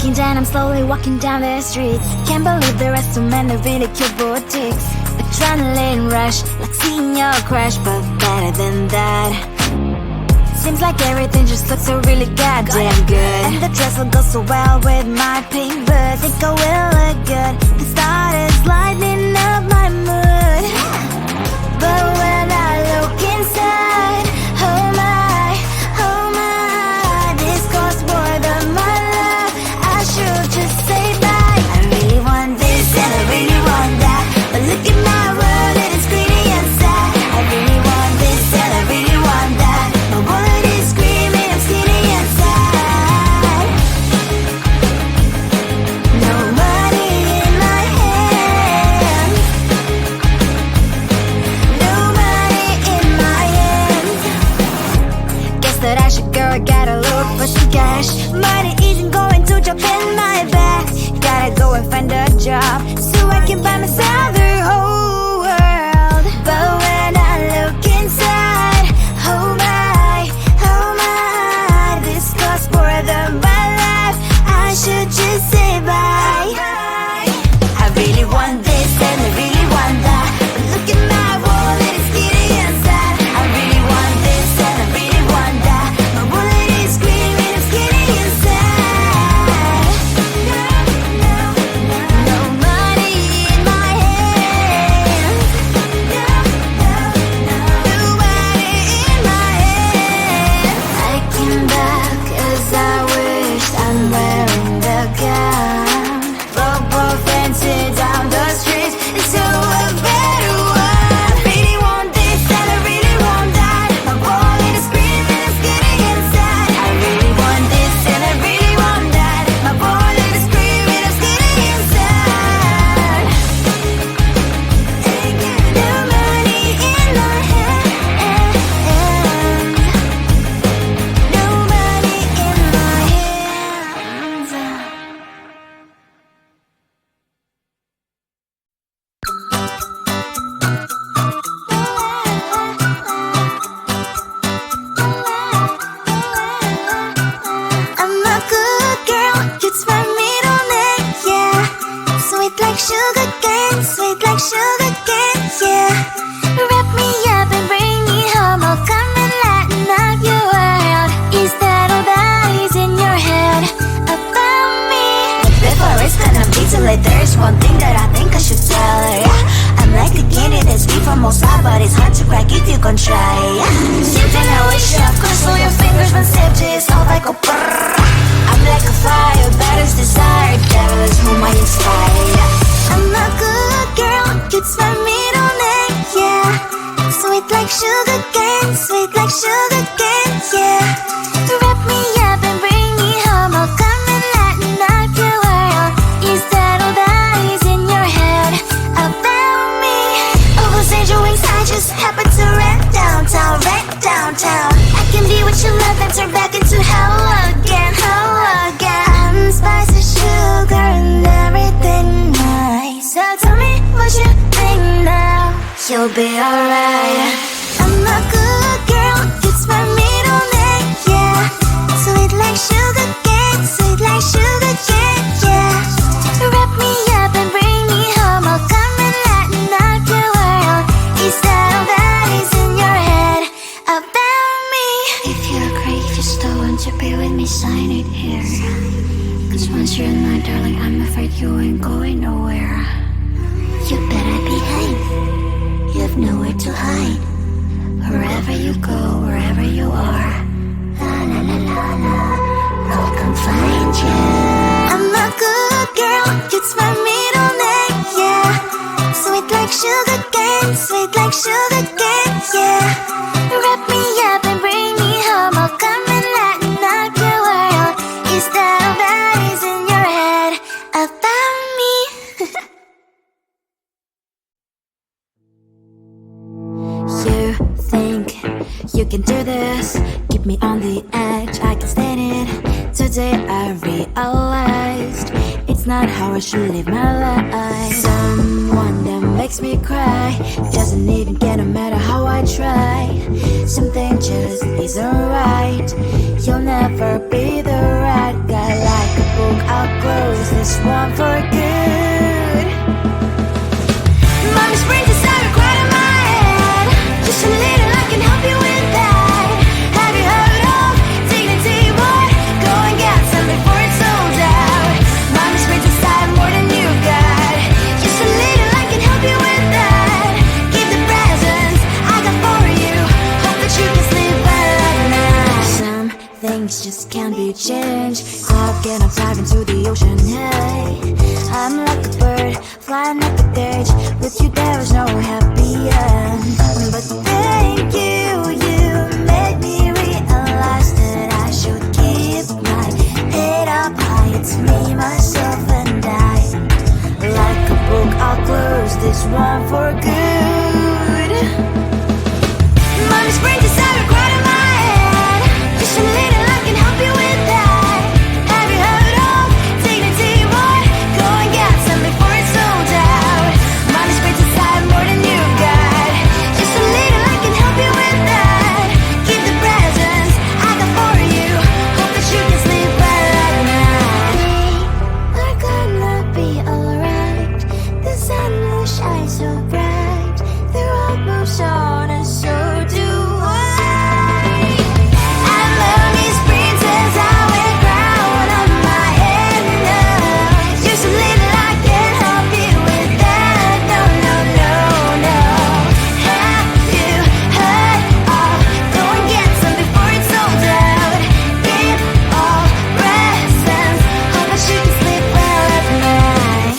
weekend and I'm slowly walking down the streets. Can't believe there are so many really cute boutiques. Adrenaline rush, like seeing your crush, but better than that. Seems like everything just looks so really goddamn good. And the dress will go so well with my pink boots. Think I will look good. The start is lighting up my mood. But when I look inside, oh my, this costs more than my love. I should just say bye. I really want this and I really want that, but look at my world and it's greedy and sad. I really want this and I really want that. My wallet is screaming, I'm skinny and sad. No money in my hand. No money in my hand. Guess that I should go, I gotta look for some cash. Money isn't going to jump in my bag. Gotta go and find a job so I can buy myself the whole world. But when I look inside, oh my, this costs more than my life. I should just say bye. I really want this and I really want that, but look at my wallet, it's skinny and sad. I really want this and I really want that. My wallet is screaming, I'm skinny and sad. No money in my hand. No money in my hand. I came back as I wished. I'm wearing the gown. Football fancy down the streets into a better one. I really want this and I really want that. My wallet is screaming, it's getting inside. I really want this and I really want that. My wallet is screaming, it's getting inside. No money in my hand. No money in my hands. I'm a good girl, it's my middle name, yeah. Sweet like sugar cane, yeah. Wrap me up and bring me home, I'll come and lighten up your world. Is that all that is in your head about me? But before it's gonna be too late, there's one thing that I think I should tell her, yeah. I'm like a candy that's sweet from outside, but it's hard to crack if you can try, yeah. Something I wish I could slow your fingers when safety is off, I go brrrr. I'm like a fire, batters desire, devil is whom I inspire, yeah. I'm a good girl, it's my middle name, yeah. Sweet like sugar cane, yeah. Wrap me up and bring me home, I'll come and lighten up your world. Is that all that is in your head about me? Ovals angel wings, I just happen to rent downtown. I can be what you love and turn back into hell again. I'm spice and sugar and everything nice. So tell me what you think now. You'll be alright. I'm a good girl, it's my middle name, yeah. Sweet like sugar cane, yeah. Wrap me up and bring me home, I'll come and lighten up your world. Is that all that is in your head about me? If you agree, if you still want to be with me, sign it here. Cause once you're in my darling, I'm afraid you ain't going nowhere. You better behave, you have nowhere to hide. Wherever you go, wherever you are, la la la la la, I'll come find you. I'm a good girl, it's my middle name, yeah. Sweet like sugar cane, yeah. Wrap me up and bring me home, I'll come and lighten up your world. Is that all that is in your head about me? You think you can do this, keep me on the edge, I can stand it. Today I realized it's not how I should live my life. Someone that makes me cry doesn't even care no matter how I try. Something just isn't right. You'll never be the right guy like a book, I'll close this one for good. Mommy's brains is out right in my head. Just a little, I can help you with that. Have you heard of dignity, boy? Go and get some before it's sold out. Mommy's brains inside more than you got. Just a little, I can help you with that. Give the presents I got for you. Hope that you can sleep well at night. Some things just can't be changed. How can I dive into the ocean? Hey, I'm like a bird flying up the cage. With you there was no happy end. But thank you, you made me realize that I should keep my head up high. It's me, myself and I. Like a book, I'll close this one for good. Mommy's brain decided right in my head. Just a little, I can help you with that. Have you heard of dignity, boy? Go and get some before it's sold out. Mommy's brain decided more than you got. Just a little, I can help you with that. Give the presents I got for you. Hope that you can sleep well at night. We're gonna be alright. The sun will shine so bright. The road moves on and so do I. I love these princess, I wear crown on my head now. Just a little, I can help you with that. No, no, no, no. Have you heard of? Go and get some before it's sold out. Give all presents. Hope that you can sleep well at night.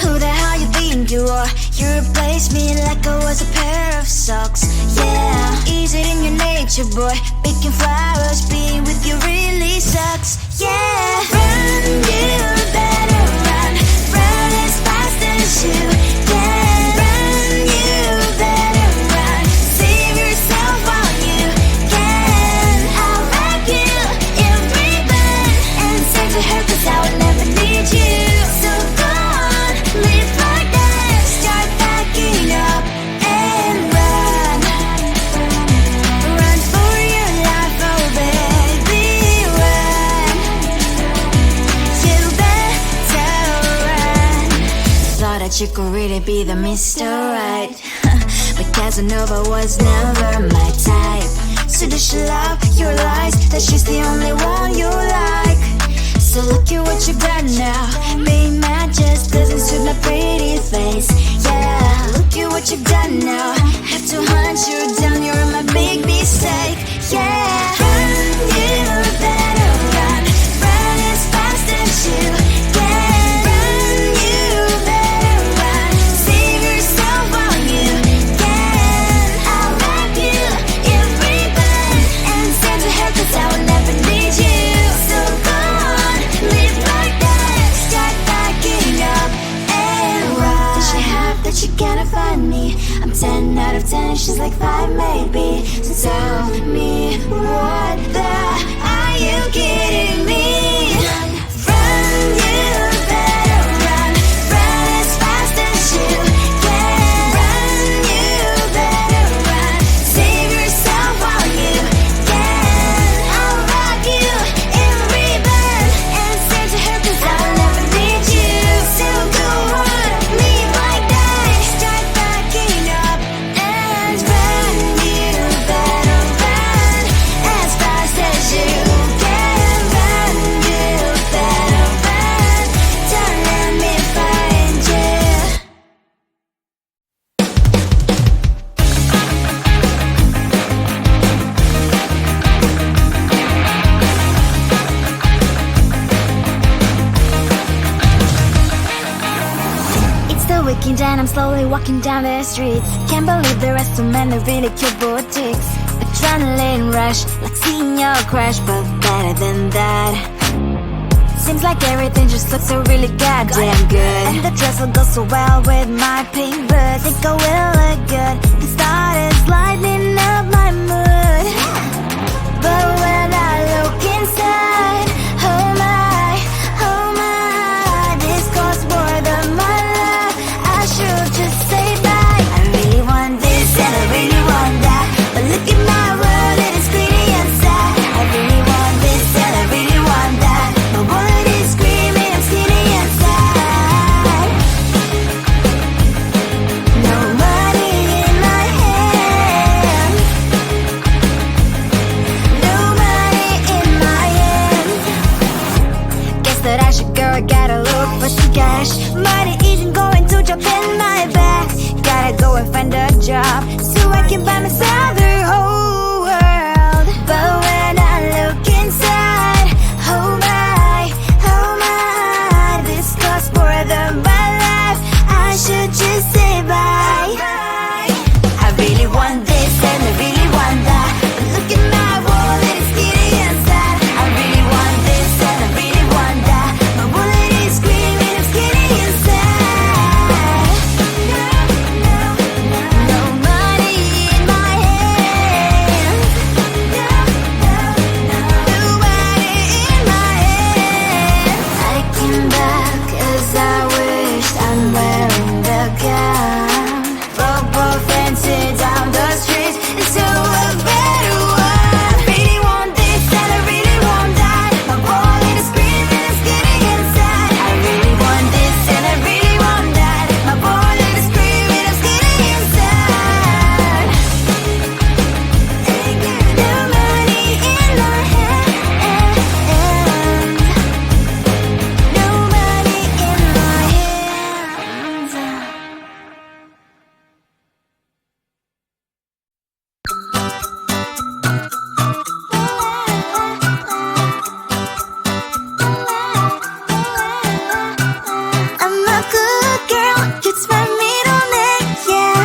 Who the hell you think you are? You replaced me like I was a pair of socks. Yeah, is it in your nature, boy? Picking flowers, being with you really sucks. Yeah, run, you better run. Run as fast as you can. Run, you better run. Save yourself while you can. I'll wrap you in ribbon and send to her 'cause I will never need you. So go on, live like that. Start backing up and run. Run for your life, oh baby, run. You better run. Thought that you could really be the Mr. Right. But Casanova was never my type. So does she love your lies? That she's the only one you like. So look at what you've done now. Being mad just doesn't suit my pretty face. Yeah, look at what you've done now. Have to hunt you down, you're my big mistake. Yeah, run, you better run. Run as fast as you can. Run, you better run. Save yourself while you can. I'll wrap you in ribbon and send to her 'cause I will never need you. So go on, live like that. Start backing up and run. Does she have that she cannot find me? I'm 10 out of 10, she's like 5 maybe. So tell me, what the are you kidding me? Run, you better run. Run as fast as you can. Run, you better run. Save yourself while you can. I'll wrap you in ribbon and send to her 'cause I will never need you. So go on, live like that. Start backing up and run. You better run as fast as you can. Run, you better run. Don't let me find you. It's the weekend and I'm slowly walking down the streets. Can't believe there are so many really cute boutiques. Adrenaline rush, like seeing your crush, but better than that. Seems like everything just looks so really goddamn good. And the dress will go so well with my pink boots. Think I will look good. The start is lighting up my mood. But when I look inside, oh my, this costs more than my love. I should cash. Money isn't going to jump in my bag. Gotta go and find a job so I can buy myself the whole world. But when I look inside, oh my, this costs more than my life. I should just say bye. I really want this and I really want that. But look at my wallet, it's getting inside. I really want this and I really want that. My wallet is screaming, it's getting inside. No money in my hands. No money in my hands. I came back as I wished. I'm wearing the gown. Bobo fancy down the streets into a better one. I really want this and I really want that. My wallet is screaming, it's getting inside. I really want this and I really want that. My wallet is screaming, it's getting inside. No money in my hand. No money in my hands. I'm a good girl, it's my middle name, yeah.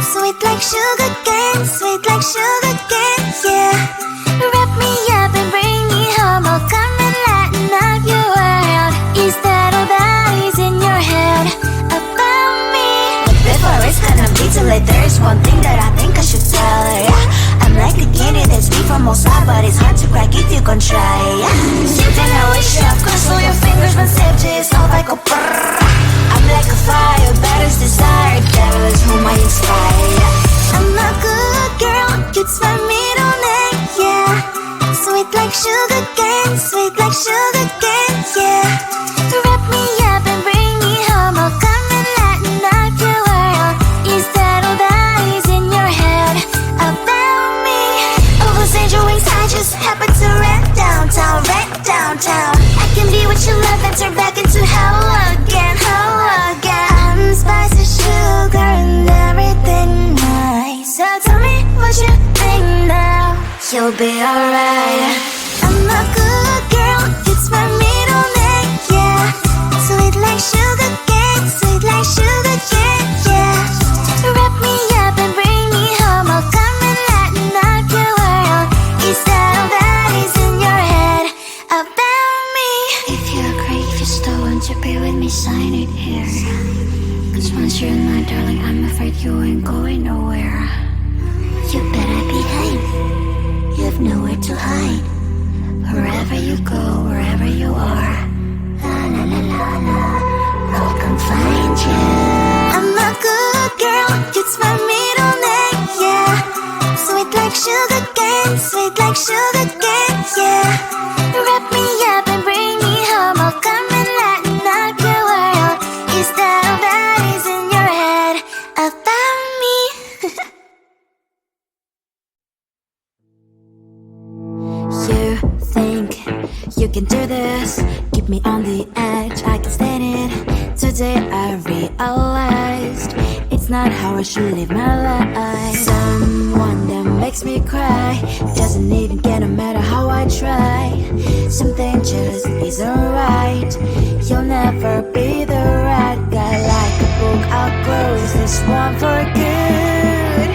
Sweet like sugar cane, sweet like sugar cane, yeah. Wrap me up and bring me home, I'll come and lighten up your world. Is that all that is in your head about me? Before it's gonna be too late, there is one thing that I think I should tell her, yeah. I'm like a candy that's sweet from outside, but it's hard to crack if you can try, yeah. Something I wish up, cross all your fingers when safety is off, I go brrrr. I'm like a fire, batters desire, devil is whom I inspire, yeah. I'm a good girl, it's my middle name, yeah. Sweet like sugar cane, sweet like sugar cane, yeah. Wrap me up and bring me home, I'll come and lighten up your world. Is that all that is in your head about me? Overstage your wings, I just happen to rent downtown, I can be what you love and turn back into hell again, I'm spicy sugar and everything nice. So tell me what you think now, you'll be alright. I'm a good girl, it's my middle name, yeah. Sweet like sugar cane, sweet like sugar cane, yeah. Wrap me up and bring me home, I'll come and lighten up your world. Is that all that is in your head about me? If you agree, if you still want to be with me, sign it here. Cause once you're in my darling, I'm afraid you ain't going nowhere. You better behave, you have nowhere to hide. Wherever you go, wherever you are, la la la la la, I'll come find you. I'm a good girl, it's my middle name, yeah. Sweet like sugar cane, sweet like sugar cane, yeah. Wrap me up and bring me home, I'll come and lighten up your world. Is that all that is in your head about me? You think you can do this, keep me on the edge, I can stand it. Today I realized it's not how I should live my life. Someone that makes me cry doesn't even get no matter how I try. Something just isn't right, you'll never be the right guy. Like a book, I'll close this one for good.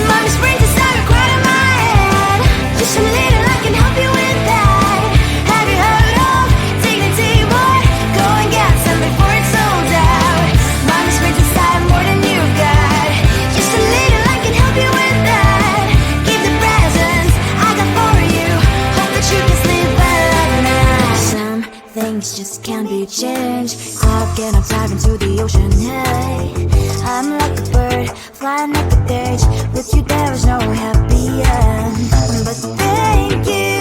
Mommy's brains is starting to cry in my head. Just a little, I can help you with that. Have you heard of dignity, boy? Go and get some before it's sold out. Mommy's brains is starting more than you've got. Just a little, I can help you with that. Give the presents I got for you. Hope that you can sleep well at night. Some things just can't be changed. I'll get on diving to the ocean, hey. I'm like a bird, flying like a cage. With you there is no happy end. But thank you